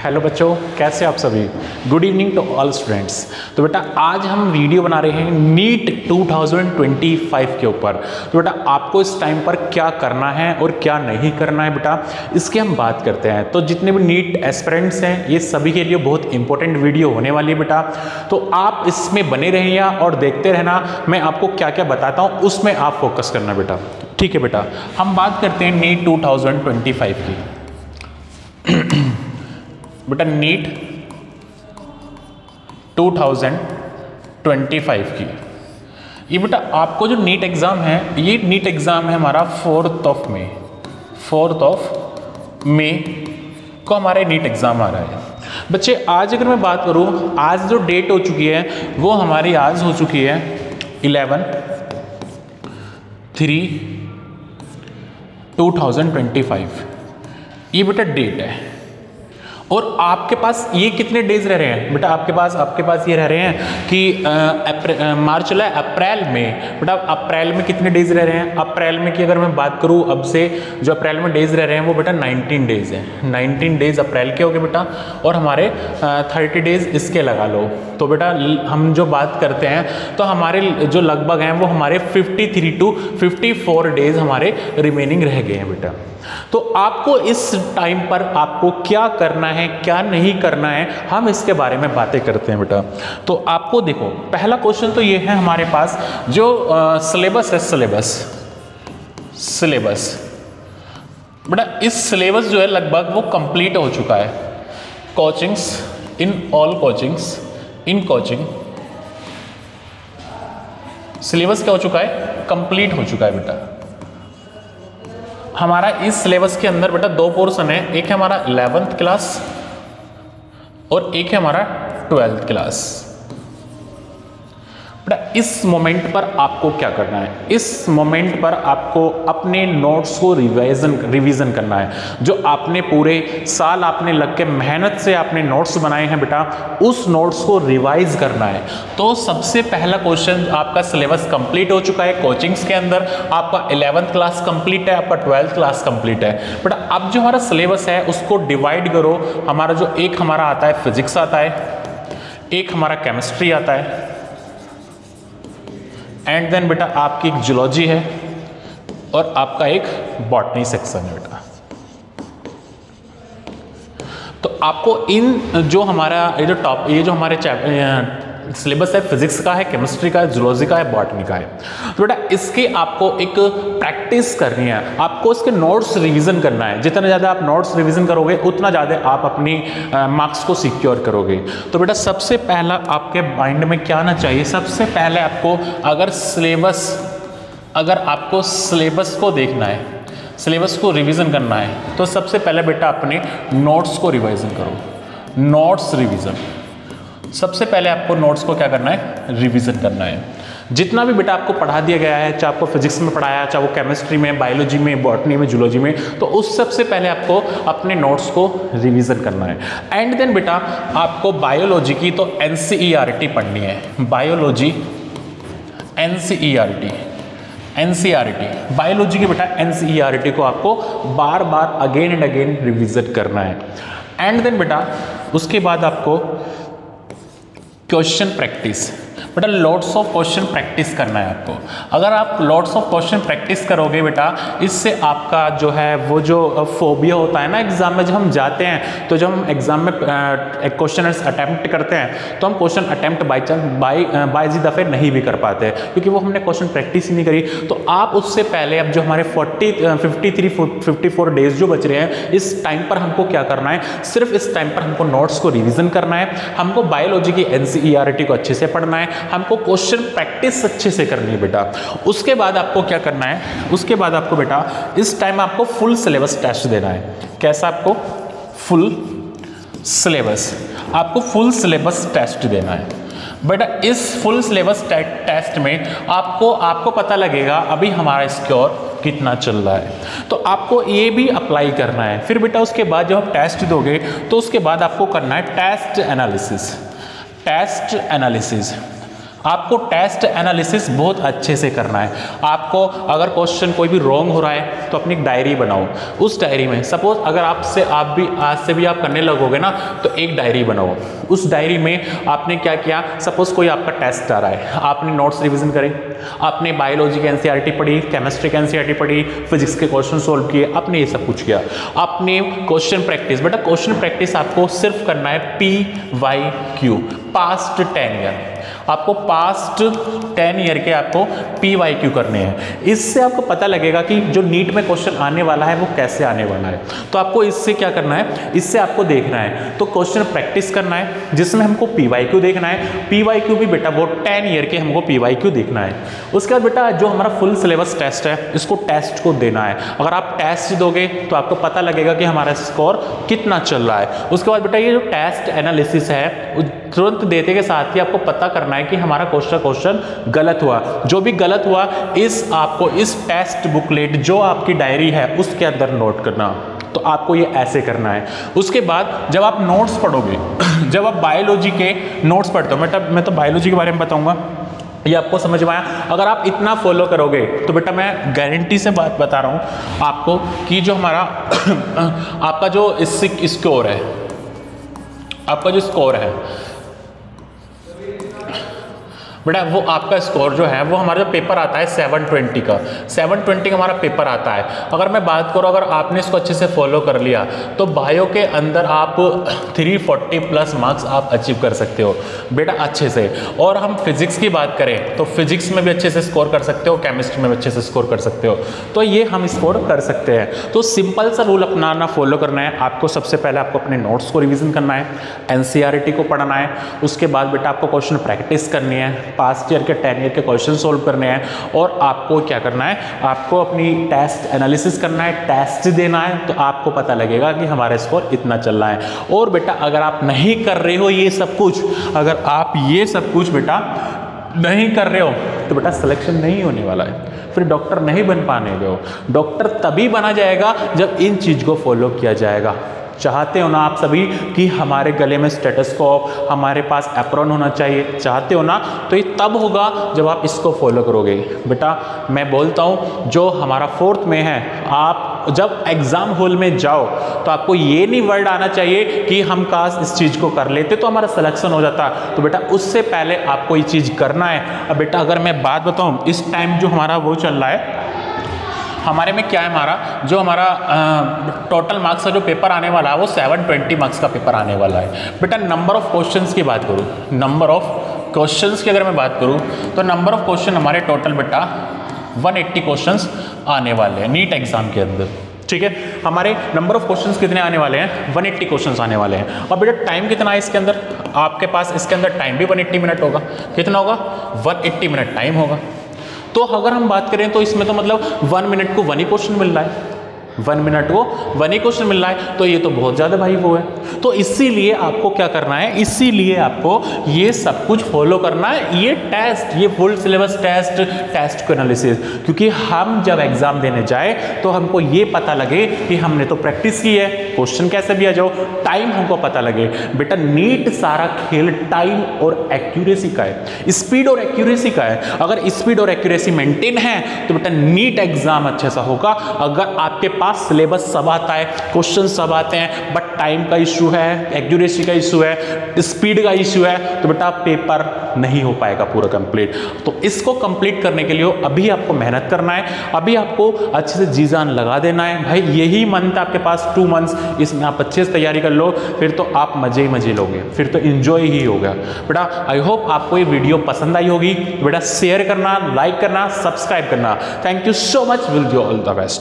Hello बच्चों, कैसे आप सभी। Good evening to all students. तो बेटा आज हम वीडियो बना रहे हैं नीट 2025 के ऊपर। तो बेटा आपको इस टाइम पर क्या करना है और क्या नहीं करना है बेटा, इसकी हम बात करते हैं। तो जितने भी नीट एस्पिरेंट्स हैं ये सभी के लिए बहुत इंपॉर्टेंट वीडियो होने वाली है बेटा। तो आप इसमें बने रहिए और देखते रहना, मैं आपको क्या क्या बताता हूँ उसमें आप फोकस करना बेटा। ठीक है बेटा, हम बात करते हैं नीट 2025 की। बेटा नीट 2025 की ये बेटा आपको जो नीट एग्जाम है, ये नीट एग्जाम है हमारा 4th ऑफ मई को हमारे नीट एग्जाम आ रहा है बच्चे। आज अगर मैं बात करूं, आज जो डेट हो चुकी है वो हमारी आज हो चुकी है 11/3/2025। ये बेटा डेट है और आपके पास ये कितने डेज रह रहे हैं बेटा, आपके पास ये रह रहे हैं कि मार्च चला है, अप्रैल में बेटा अप्रैल में कितने डेज रह रहे हैं। अप्रैल में की अगर मैं बात करूं अब से, जो अप्रैल में डेज रह रहे हैं वो बेटा 19 डेज हैं। 19 डेज अप्रैल के हो गए बेटा, और हमारे 30 डेज इसके लगा लो। तो बेटा हम जो बात करते हैं तो हमारे जो लगभग हैं वो हमारे 53 to 54 डेज हमारे रिमेनिंग रह गए हैं बेटा। तो आपको इस टाइम पर आपको क्या करना है क्या नहीं करना है, हम इसके बारे में बातें करते हैं बेटा। तो आपको देखो, पहला क्वेश्चन तो ये है हमारे पास जो सिलेबस है, सिलेबस बेटा इस सिलेबस जो है लगभग वो कंप्लीट हो चुका है। Coachings in all coachings in coaching syllabus क्या हो चुका है, कंप्लीट हो चुका है बेटा। हमारा इस सिलेबस के अंदर बेटा दो पोर्शन है, एक है हमारा 11th क्लास और एक है हमारा 12th क्लास। बेटा इस मोमेंट पर आपको क्या करना है, इस मोमेंट पर आपको अपने नोट्स को रिवीजन करना है। जो आपने पूरे साल आपने लग के मेहनत से आपने नोट्स बनाए हैं बेटा, उस नोट्स को रिवाइज करना है। तो सबसे पहला क्वेश्चन, आपका सिलेबस कंप्लीट हो चुका है कोचिंग्स के अंदर, आपका 11th क्लास कंप्लीट है, आपका 12th क्लास कंप्लीट है बेटा। अब जो हमारा सिलेबस है उसको डिवाइड करो। हमारा जो एक हमारा आता है फिजिक्स आता है, एक हमारा केमिस्ट्री आता है, एंड देन बेटा आपकी एक जूलॉजी है और आपका एक बॉटनी सेक्शन है बेटा। तो आपको इन जो हमारा ये जो हमारे सिलेबस है, फिजिक्स का है, केमिस्ट्री का है, जूलॉजी का है, बॉटनी का है। तो बेटा इसकी आपको एक प्रैक्टिस करनी है, आपको इसके नोट्स रिवीजन करना है। जितना ज़्यादा आप नोट्स रिवीजन करोगे उतना ज़्यादा आप अपनी मार्क्स को सिक्योर करोगे। तो बेटा सबसे पहला आपके माइंड में क्या आना चाहिए, सबसे पहले आपको अगर आपको सिलेबस को देखना है, सिलेबस को रिवीजन करना है, तो सबसे पहले बेटा अपने नोट्स को रिवीजन करो। नोट्स रिवीजन, सबसे पहले आपको नोट्स को क्या करना है, रिवीजन करना है। जितना भी बेटा आपको पढ़ा दिया गया है, चाहे आपको फिजिक्स में पढ़ाया, चाहे वो केमिस्ट्री में, बायोलॉजी में, बॉटनी में, जूलॉजी में, तो उस सबसे पहले आपको अपने नोट्स को रिवीजन करना है। एंड देन बेटा आपको बायोलॉजी की तो NCERT पढ़नी है। बायोलॉजी NCERT बायोलॉजी की बेटा NCERT को आपको बार बार अगेन एंड अगेन रिविजिट करना है। एंड देन बेटा उसके बाद आपको क्वेश्चन प्रैक्टिस, बेटा लॉट्स ऑफ क्वेश्चन प्रैक्टिस करना है आपको। अगर आप लॉट्स ऑफ क्वेश्चन प्रैक्टिस करोगे बेटा, इससे आपका जो है वो जो फोबिया होता है ना एग्जाम में, जब हम जाते हैं तो जब हम एग्जाम में क्वेश्चन अटेम्प्ट करते हैं तो हम क्वेश्चन अटेम्प्ट बाई दफ़े नहीं भी कर पाते क्योंकि वो हमने क्वेश्चन प्रैक्टिस ही नहीं करी। तो आप उससे पहले अब जो हमारे 54 डेज जो बच रहे हैं, इस टाइम पर हमको क्या करना है, सिर्फ इस टाइम पर हमको नोट्स को रिविजन करना है, हमको बायोलॉजी की NCERT को अच्छे से पढ़ना है, हमको क्वेश्चन प्रैक्टिस अच्छे से करनी है बेटा। उसके बाद आपको क्या करना है, उसके बाद आपको बेटा इस टाइम आपको फुल सिलेबस टेस्ट देना है। कैसा, आपको फुल सिलेबस टेस्ट देना है बेटा। इस फुल सिलेबस टेस्ट में आपको पता लगेगा अभी हमारा स्कोर कितना चल रहा है, तो आपको ये भी अप्लाई करना है। फिर बेटा उसके बाद जब आप टेस्ट दोगे तो उसके बाद आपको करना है टेस्ट एनालिसिस। आपको टेस्ट एनालिसिस बहुत अच्छे से करना है। आपको अगर क्वेश्चन कोई भी रॉन्ग हो रहा है तो अपनी डायरी बनाओ। उस डायरी में सपोज अगर आप भी आज से भी आप करने लगोगे ना, तो एक डायरी बनाओ। उस डायरी में आपने क्या किया, सपोज कोई आपका टेस्ट आ रहा है, आपने नोट्स रिवीजन करे, आपने बायोलॉजी की एनसीईआरटी पढ़ी, केमिस्ट्री की एनसीईआरटी पढ़ी, फिजिक्स के क्वेश्चन सोल्व किए, आपने ये सब कुछ किया। आपने क्वेश्चन प्रैक्टिस, बेटा क्वेश्चन प्रैक्टिस आपको सिर्फ करना है PYQ, पास्ट 10 ईयर। आपको पास्ट 10 ईयर के आपको PYQ करने हैं। इससे आपको पता लगेगा कि जो नीट में क्वेश्चन आने वाला है वो कैसे आने वाला है। तो आपको इससे क्या करना है, इससे आपको देखना है तो क्वेश्चन प्रैक्टिस करना है जिसमें हमको PYQ देखना है। PYQ भी बेटा वो 10 ईयर के हमको PYQ देखना है। उसके बाद बेटा जो हमारा फुल सिलेबस टेस्ट है, इसको टेस्ट को देना है। अगर आप टेस्ट दोगे तो आपको पता लगेगा कि हमारा स्कोर कितना चल रहा है। उसके बाद बेटा ये जो टेस्ट एनालिसिस है, तुरंत देते के साथ ही आपको पता करना है कि हमारा क्वेश्चन गलत हुआ। जो भी गलत हुआ आपको इस टेस्ट बुकलेट जो आपकी डायरी है उसके अंदर नोट करना। तो आपको ये ऐसे करना है। उसके बाद जब आप नोट्स पढ़ोगे जब आप बायोलॉजी के नोट्स पढ़ते हो, मैं तो बायोलॉजी के बारे में बताऊंगा, ये आपको समझ में आया। अगर आप इतना फॉलो करोगे तो बेटा मैं गारंटी से बात बता रहा हूँ आपको कि जो हमारा आपका जो स्कोर है, आपका जो स्कोर है बेटा, वो आपका स्कोर जो है वो हमारा जो पेपर आता है 720 का, 720 का हमारा पेपर आता है। अगर मैं बात करूँ, अगर आपने इसको अच्छे से फॉलो कर लिया तो बायो के अंदर आप 340 प्लस मार्क्स आप अचीव कर सकते हो बेटा अच्छे से। और हम फिजिक्स की बात करें तो फिजिक्स में भी अच्छे से स्कोर कर सकते हो, केमिस्ट्री में भी अच्छे से स्कोर कर सकते हो। तो ये हम स्कोर कर सकते हैं। तो सिंपल सा रूल अपनाना, फॉलो करना है आपको। सबसे पहले आपको अपने नोट्स को रिविजन करना है, एनसीईआरटी को पढ़ना है। उसके बाद बेटा आपको क्वेश्चन प्रैक्टिस करनी है, पास्ट ईयर के 10 ईयर के क्वेश्चन सोल्व करने हैं। और आपको क्या करना है, आपको अपनी टेस्ट एनालिसिस करना है, टेस्ट देना है। तो आपको पता लगेगा कि हमारा स्कोर इतना चल रहा है। और बेटा अगर आप नहीं कर रहे हो ये सब कुछ, अगर आप ये सब कुछ बेटा नहीं कर रहे हो तो बेटा सिलेक्शन नहीं होने वाला है, फिर डॉक्टर नहीं बन पाने दो। डॉक्टर तभी बना जाएगा जब इन चीज़ को फॉलो किया जाएगा। चाहते हो ना आप सभी कि हमारे गले में स्टेथोस्कोप, हमारे पास एप्रॉन होना चाहिए, चाहते हो ना, तो ये तब होगा जब आप इसको फॉलो करोगे। बेटा मैं बोलता हूँ जो हमारा 4th में है, आप जब एग्जाम हॉल में जाओ तो आपको ये नहीं वर्ड आना चाहिए कि हम काश इस चीज़ को कर लेते तो हमारा सिलेक्शन हो जाता। तो बेटा उससे पहले आपको ये चीज़ करना है। अब बेटा अगर मैं बात बताऊँ, इस टाइम जो हमारा वो चल रहा है, हमारे में क्या है, हमारा जो हमारा टोटल मार्क्स का जो पेपर आने वाला है वो 720 मार्क्स का पेपर आने वाला है। बेटा नंबर ऑफ क्वेश्चंस की बात करूँ, नंबर ऑफ क्वेश्चंस की अगर मैं बात करूँ तो नंबर ऑफ क्वेश्चन हमारे टोटल बेटा 180 क्वेश्चंस आने वाले हैं नीट एग्जाम के अंदर। ठीक है, हमारे नंबर ऑफ क्वेश्चंस कितने आने वाले हैं, 180 क्वेश्चंस आने वाले हैं। और बेटा टाइम कितना है इसके अंदर, आपके पास इसके अंदर टाइम भी 180 मिनट होगा। कितना होगा, 180 मिनट टाइम होगा। तो अगर हम बात करें तो इसमें तो मतलब 1 मिनट को 1 ही क्वेश्चन मिल रहा है, 1 मिनट को 1 ही क्वेश्चन मिल रहा है, तो ये तो बहुत ज़्यादा भाई वो है। तो इसीलिए आपको क्या करना है, इसीलिए आपको ये सब कुछ फॉलो करना है। ये टेस्ट, ये फुल सिलेबस टेस्ट, टेस्ट को एनालिसिस, क्योंकि हम जब एग्जाम देने जाए तो हमको ये पता लगे कि हमने तो प्रैक्टिस की है, क्वेश्चन कैसे भी आ जाओ, टाइम हमको पता लगे। बेटा नीट सारा खेल टाइम और एक्यूरेसी का है, स्पीड और एक्यूरेसी का है। अगर स्पीड और एक्यूरेसी मेंटेन है तो बेटा नीट एग्जाम अच्छे सा होगा। अगर आपके पास सिलेबस सब आता है, क्वेश्चन सब आते हैं, बट टाइम का इशू है, एक्यूरेसी का इशू है, स्पीड का इशू है, तो बेटा पेपर नहीं हो पाएगा पूरा कंप्लीट। तो इसको कंप्लीट करने के लिए अभी आपको मेहनत करना है, अभी आपको अच्छे से जी जान लगा देना है। भाई यही मंथ आपके पास 2 मंथ्स, इसमें आप अच्छे से तैयारी कर लो, फिर तो आप मजे ही मजे लोगे, फिर तो एंजॉय ही होगा। बेटा आई होप आपको ये वीडियो पसंद आई होगी। बेटा शेयर करना, लाइक करना, सब्सक्राइब करना। Thank you so much, will do all the best.